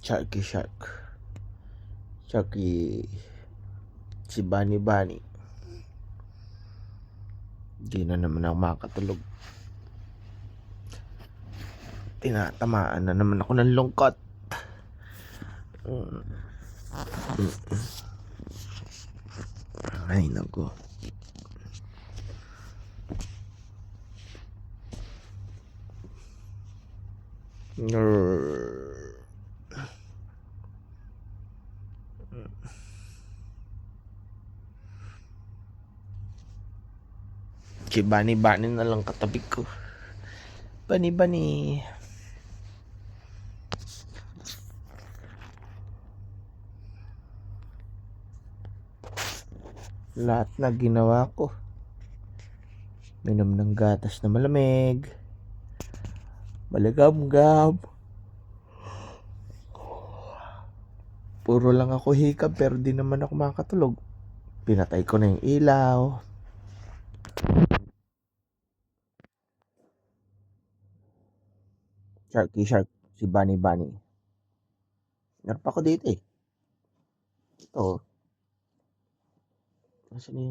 Sharky Shark. Sharky. Si Bunny Bunny. Di na naman ako makatulog. Tinatamaan na naman ako ng lungkot. Ay, naku. Si Bunny Bunny na lang katabi ko. Bunny Bunny. Lahat na ginawa ko. Minom ng gatas na malamig. Maligam-gam. Puro lang ako hikab pero di naman ako makatulog. Pinatay ko na yung ilaw. Sharky Shark. Si Bunny Bunny. Meron pa ako dito eh. Ito. Nasaan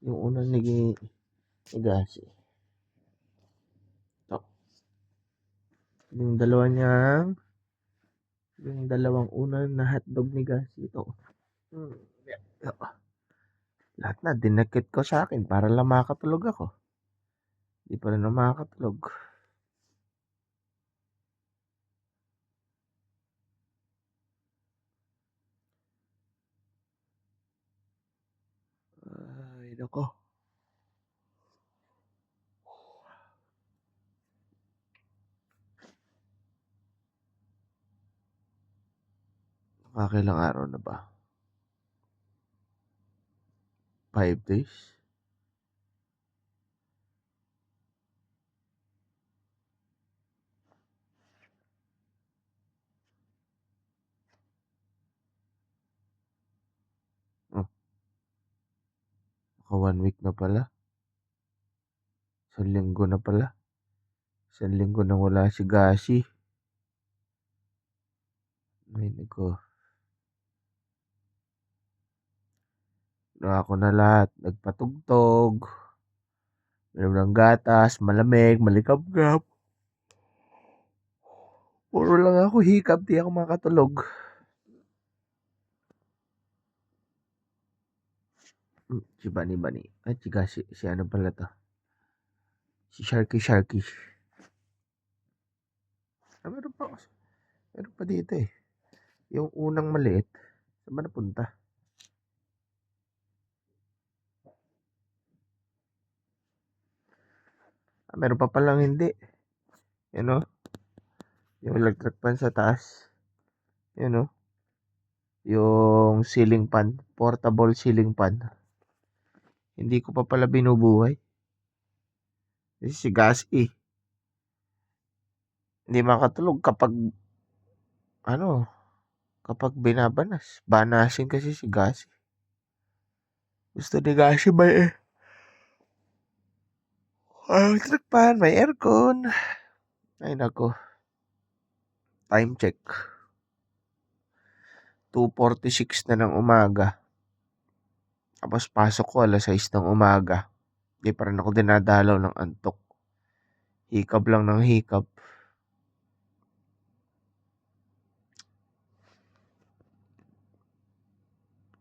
yung unang nagigasi. Ito. Yung dalawang unang na hotdog ni Gasi. Ito. Lahat na dinakit ko sa akin para lang makatulog ako. Di pa rin na makatulog. Ay, nako. Nakakailang araw na ba? 5 days? Oh, 1 week na pala. 1 linggo na pala. 1 linggo na wala si Gasi. Ay, nako. Ako na lahat. Nagpatugtog. Meron ng gatas, malamig, malikab-gab. Puro lang ako hikab, di ako makatulog. Si Bunny Bunny. Ay, si ano pala to? Si Sharky Sharky. Meron pa dito eh. Yung unang maliit. Saan ba napunta? Meron pa palang hindi. Yan o. Yung electric fan sa taas. Yan o. Yung ceiling fan. Portable ceiling fan. Hindi ko pa pala binubuhay. Kasi si Gasi. Hindi makatulog kapag kapag binabanas. Banasin kasi si Gasi. Gusto ni Gasi may electric fan, may aircon. Ay nako. Time check. 2:46 na ng umaga. Tapos pasok ko 6:00 ng umaga. Di pa rin ako dinadalaw ng antok. Hikab lang ng hikab.